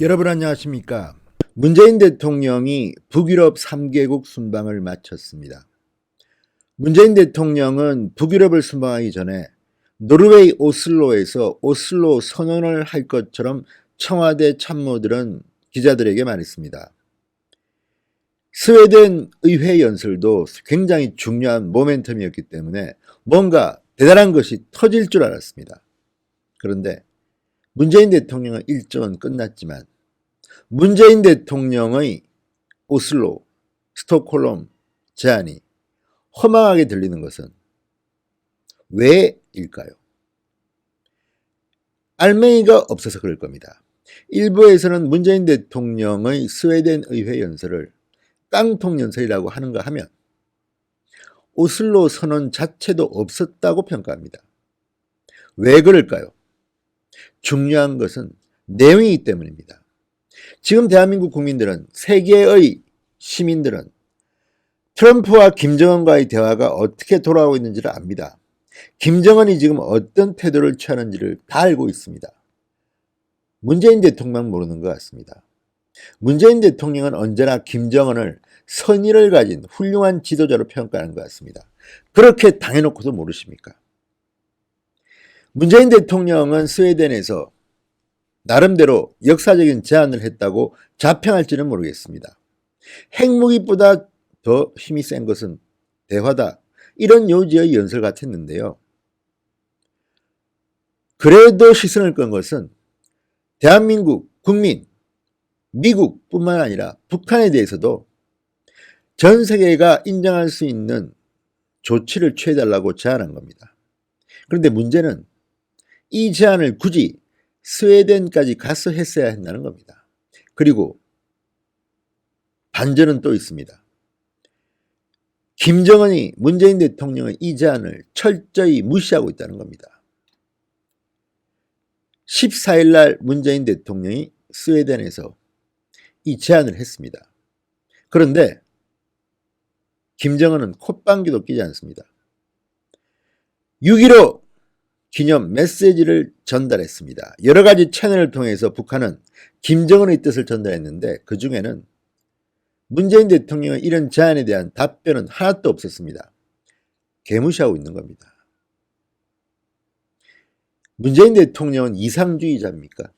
여러분 안녕하십니까? 문재인 대통령이 북유럽 3개국 순방을 마쳤습니다. 문재인 대통령은 북유럽을 순방하기 전에 노르웨이 오슬로에서 오슬로 선언을 할 것처럼 청와대 참모들은 기자들에게 말했습니다. 스웨덴 의회 연설도 굉장히 중요한 모멘텀이었기 때문에 뭔가 대단한 것이 터질 줄 알았습니다. 그런데 문재인 대통령의 일정은 끝났지만 문재인 대통령의 오슬로, 스톡홀름 제안이 허망하게 들리는 것은 왜일까요? 알맹이가 없어서 그럴 겁니다. 일부에서는 문재인 대통령의 스웨덴 의회 연설을 깡통 연설이라고 하는가 하면 오슬로 선언 자체도 없었다고 평가합니다. 왜 그럴까요? 중요한 것은 내용이기 때문입니다. 지금 대한민국 국민들은, 세계의 시민들은 트럼프와 김정은과의 대화가 어떻게 돌아가고 있는지를 압니다. 김정은이 지금 어떤 태도를 취하는지를 다 알고 있습니다. 문재인 대통령 모르는 것 같습니다. 문재인 대통령은 언제나 김정은을 선의를 가진 훌륭한 지도자로 평가하는 것 같습니다. 그렇게 당해놓고도 모르십니까? 문재인 대통령은 스웨덴에서 나름대로 역사적인 제안을 했다고 자평할지는 모르겠습니다. 핵무기보다 더 힘이 센 것은 대화다, 이런 요지의 연설 같았는데요. 그래도 시선을 끈 것은 대한민국 국민, 미국뿐만 아니라 북한에 대해서도 전 세계가 인정할 수 있는 조치를 취해달라고 제안한 겁니다. 그런데 문제는 이 제안을 굳이 스웨덴까지 가서 했어야 한다는 겁니다. 그리고 반전은 또 있습니다. 김정은이 문재인 대통령의 이 제안을 철저히 무시하고 있다는 겁니다. 14일 날 문재인 대통령이 스웨덴에서 이 제안을 했습니다. 그런데 김정은은 콧방귀도 끼지 않습니다. 6.15 기념 메시지를 전달했습니다. 여러 가지 채널을 통해서 북한은 김정은의 뜻을 전달했는데 그 중에는 문재인 대통령의 이런 제안에 대한 답변은 하나도 없었습니다. 개무시하고 있는 겁니다. 문재인 대통령은 이상주의자입니까?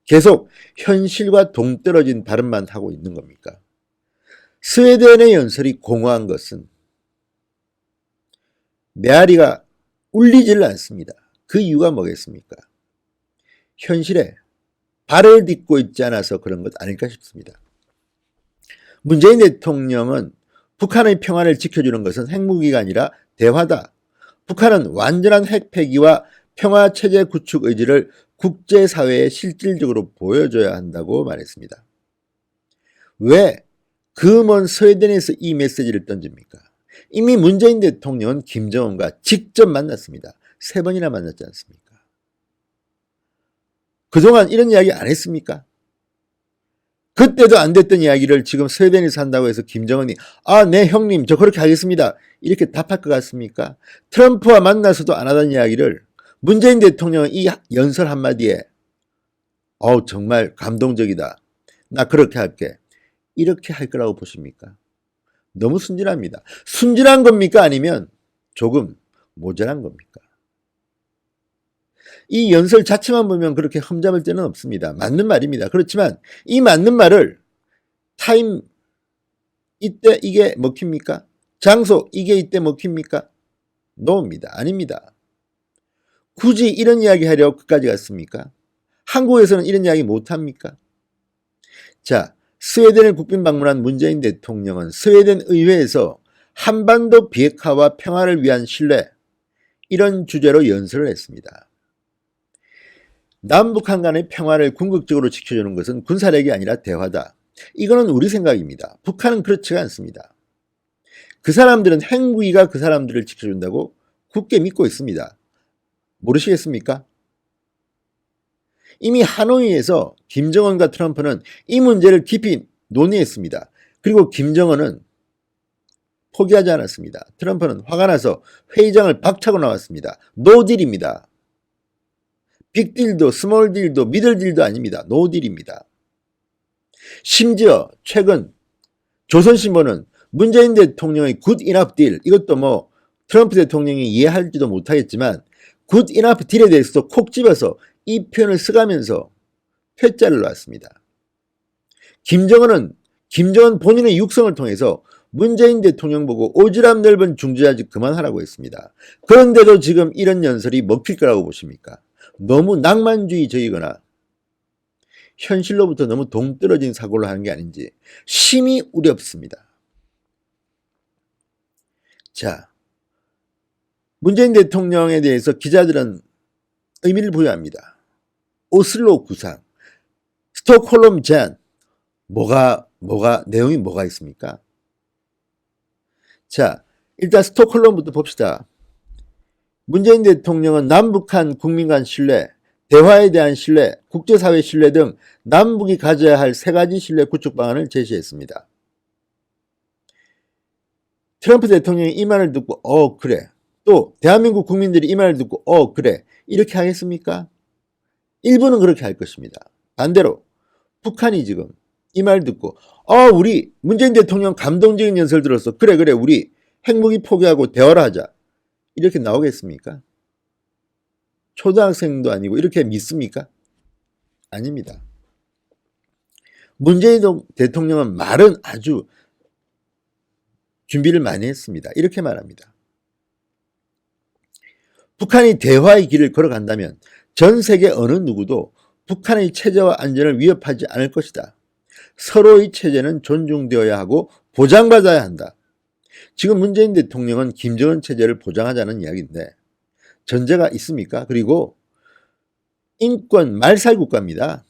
계속 현실과 동떨어진 발언만 하고 있는 겁니까? 스웨덴의 연설이 공허한 것은 메아리가 울리질 않습니다. 그 이유가 뭐겠습니까? 현실에 발을 딛고 있지 않아서 그런 것 아닐까 싶습니다. 문재인 대통령은 북한의 평화를 지켜주는 것은 핵무기가 아니라 대화다. 북한은 완전한 핵폐기와 평화체제 구축 의지를 국제사회에 실질적으로 보여줘야 한다고 말했습니다. 왜 그 먼 스웨덴에서 이 메시지를 던집니까? 이미 문재인 대통령은 김정은과 직접 만났습니다. 3번이나 만났지 않습니까? 그동안 이런 이야기 안 했습니까? 그때도 안 됐던 이야기를 지금 스웨덴에서 한다고 해서 김정은이 네 형님 저 그렇게 하겠습니다, 이렇게 답할 것 같습니까? 트럼프와 만나서도 안 하던 이야기를 문재인 대통령은 이 연설 한마디에 정말 감동적이다, 나 그렇게 할게, 이렇게 할 거라고 보십니까? 너무 순진합니다. 순진한 겁니까? 아니면 조금 모자란 겁니까? 이 연설 자체만 보면 그렇게 흠잡을 데는 없습니다. 맞는 말입니다. 그렇지만 이 맞는 말을 타임, 이때 이게 먹힙니까? 장소, 이게 이때 먹힙니까? 노입니다. 아닙니다. 굳이 이런 이야기 하려고 끝까지 갔습니까? 한국에서는 이런 이야기 못합니까? 자, 스웨덴을 국빈 방문한 문재인 대통령은 스웨덴 의회에서 한반도 비핵화와 평화를 위한 신뢰, 이런 주제로 연설을 했습니다. 남북한 간의 평화를 궁극적으로 지켜주는 것은 군사력이 아니라 대화다. 이거는 우리 생각입니다. 북한은 그렇지가 않습니다. 그 사람들은 핵무기가 그 사람들을 지켜준다고 굳게 믿고 있습니다. 모르시겠습니까? 이미 하노이에서 김정은과 트럼프는 이 문제를 깊이 논의했습니다. 그리고 김정은은 포기하지 않았습니다. 트럼프는 화가 나서 회의장을 박차고 나왔습니다. 노딜입니다. 빅딜도 스몰딜도 미들딜도 아닙니다. 노딜입니다. 심지어 최근 조선신문은 문재인 대통령의 굿 이너프 딜, 이것도 뭐 트럼프 대통령이 이해할지도 못하겠지만 굿 이너프 딜에 대해서도 콕 집어서 이 표현을 써가면서 퇴짜를 놨습니다. 김정은 본인의 육성을 통해서 문재인 대통령 보고 오지랖 넓은 중재자직 그만하라고 했습니다. 그런데도 지금 이런 연설이 먹힐 거라고 보십니까? 너무 낭만주의적이거나 현실로부터 너무 동떨어진 사고를 하는 게 아닌지 심히 우렵습니다. 자, 문재인 대통령에 대해서 기자들은 의미를 부여합니다. 오슬로 구상, 스톡홀름 제안, 내용이 뭐가 있습니까? 자, 일단 스톡홀름부터 봅시다. 문재인 대통령은 남북한 국민 간 신뢰, 대화에 대한 신뢰, 국제사회 신뢰 등 남북이 가져야 할 세 가지 신뢰 구축 방안을 제시했습니다. 트럼프 대통령이 이 말을 듣고 그래, 또 대한민국 국민들이 이 말을 듣고 그래, 이렇게 하겠습니까? 일부는 그렇게 할 것입니다. 반대로 북한이 지금 이 말 듣고 우리 문재인 대통령 감동적인 연설 들었어, 그래 우리 핵무기 포기하고 대화를 하자, 이렇게 나오겠습니까? 초등학생도 아니고 이렇게 믿습니까? 아닙니다. 문재인 대통령은 말은 아주 준비를 많이 했습니다. 이렇게 말합니다. 북한이 대화의 길을 걸어간다면 전 세계 어느 누구도 북한의 체제와 안전을 위협하지 않을 것이다. 서로의 체제는 존중되어야 하고 보장받아야 한다. 지금 문재인 대통령은 김정은 체제를 보장하자는 이야기인데 전제가 있습니까? 그리고 인권 말살국가입니다.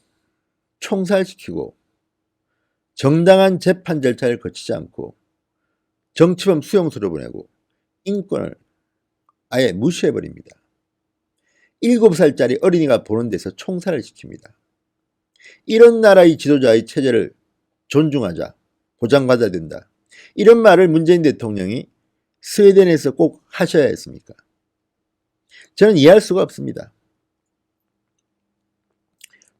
총살시키고 정당한 재판 절차를 거치지 않고 정치범 수용소로 보내고 인권을 아예 무시해버립니다. 7살짜리 어린이가 보는 데서 총살을 시킵니다. 이런 나라의 지도자의 체제를 존중하자, 보장받아야 된다. 이런 말을 문재인 대통령이 스웨덴에서 꼭 하셔야 했습니까? 저는 이해할 수가 없습니다.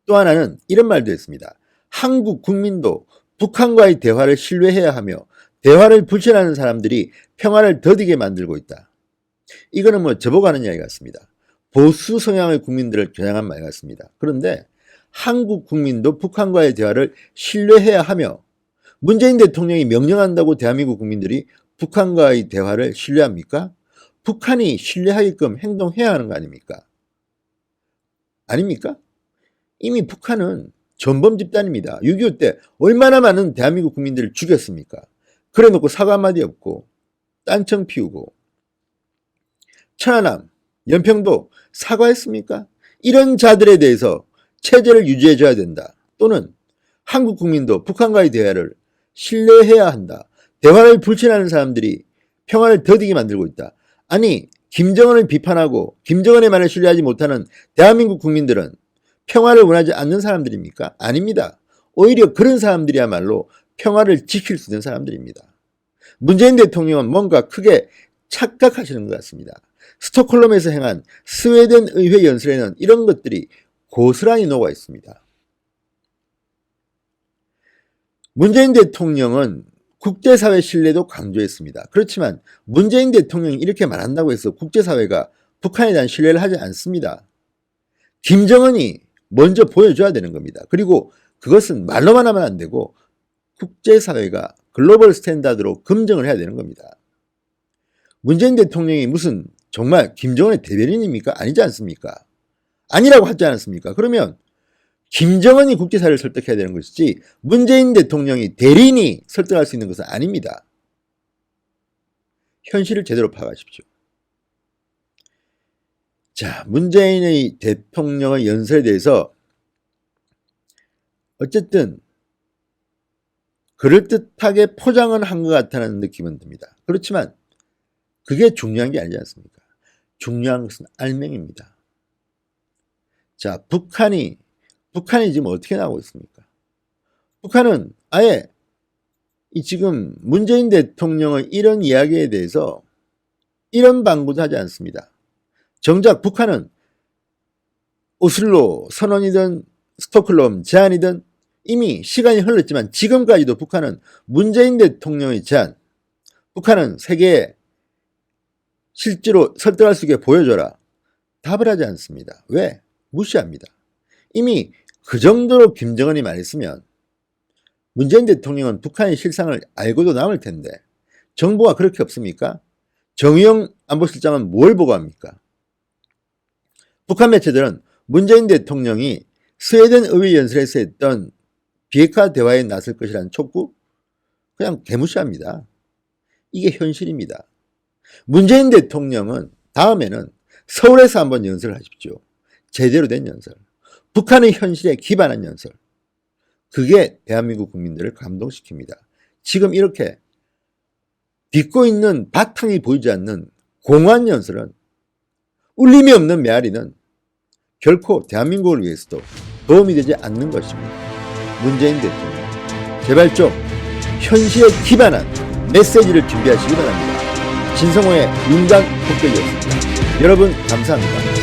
또 하나는 이런 말도 했습니다. 한국 국민도 북한과의 대화를 신뢰해야 하며 대화를 불신하는 사람들이 평화를 더디게 만들고 있다. 이거는 뭐 저보고 하는 이야기 같습니다. 보수 성향의 국민들을 겨냥한 말 같습니다. 그런데 한국 국민도 북한과의 대화를 신뢰해야 하며 문재인 대통령이 명령한다고 대한민국 국민들이 북한과의 대화를 신뢰합니까? 북한이 신뢰하게끔 행동해야 하는 거 아닙니까? 아닙니까? 이미 북한은 전범 집단입니다. 6.25 때 얼마나 많은 대한민국 국민들을 죽였습니까? 그래 놓고 사과 한마디 없고 딴청 피우고 천안함, 연평도 사과했습니까? 이런 자들에 대해서 체제를 유지해줘야 된다. 또는 한국 국민도 북한과의 대화를 신뢰해야 한다. 대화를 불신하는 사람들이 평화를 더디게 만들고 있다. 아니, 김정은을 비판하고 김정은의 말을 신뢰하지 못하는 대한민국 국민들은 평화를 원하지 않는 사람들입니까? 아닙니다. 오히려 그런 사람들이야말로 평화를 지킬 수 있는 사람들입니다. 문재인 대통령은 뭔가 크게 착각하시는 것 같습니다. 스톡홀름에서 행한 스웨덴 의회 연설에는 이런 것들이 고스란히 녹아 있습니다. 문재인 대통령은 국제사회 신뢰도 강조했습니다. 그렇지만 문재인 대통령이 이렇게 말한다고 해서 국제사회가 북한에 대한 신뢰를 하지 않습니다. 김정은이 먼저 보여줘야 되는 겁니다. 그리고 그것은 말로만 하면 안 되고 국제사회가 글로벌 스탠다드로 검증을 해야 되는 겁니다. 문재인 대통령이 무슨 정말 김정은의 대변인입니까? 아니지 않습니까? 아니라고 하지 않았습니까? 그러면 김정은이 국제사회를 설득해야 되는 것이지 문재인 대통령이 대리인이 설득할 수 있는 것은 아닙니다. 현실을 제대로 파악하십시오. 자, 문재인의 대통령의 연설에 대해서 어쨌든 그럴듯하게 포장은 한 것 같다는 느낌은 듭니다. 그렇지만 그게 중요한 게 아니지 않습니까? 중요한 것은 알맹입니다. 자, 북한이 지금 어떻게 나오고 있습니까? 북한은 아예 지금 문재인 대통령의 이런 이야기에 대해서 이런 방구도 하지 않습니다. 정작 북한은 오슬로 선언이든 스톡홀름 제안이든 이미 시간이 흘렀지만 지금까지도 북한은 문재인 대통령의 제안, 북한은 세계에 실제로 설득할 수 있게 보여줘라, 답을 하지 않습니다. 왜? 무시합니다. 이미 그 정도로 김정은이 말했으면 문재인 대통령은 북한의 실상을 알고도 남을 텐데 정보가 그렇게 없습니까? 정의용 안보실장은 뭘 보고합니까? 북한 매체들은 문재인 대통령이 스웨덴 의회 연설에서 했던 비핵화 대화에 나설 것이라는 촉구 그냥 개무시합니다. 이게 현실입니다. 문재인 대통령은 다음에는 서울에서 한번 연설을 하십시오. 제대로 된 연설. 북한의 현실에 기반한 연설. 그게 대한민국 국민들을 감동시킵니다. 지금 이렇게 딛고 있는 바탕이 보이지 않는 공허한 연설은, 울림이 없는 메아리는 결코 대한민국을 위해서도 도움이 되지 않는 것입니다. 문재인 대통령, 제발 좀 현실에 기반한 메시지를 준비하시기 바랍니다. 진성호의 윤곽 폭격이었습니다. 여러분 감사합니다.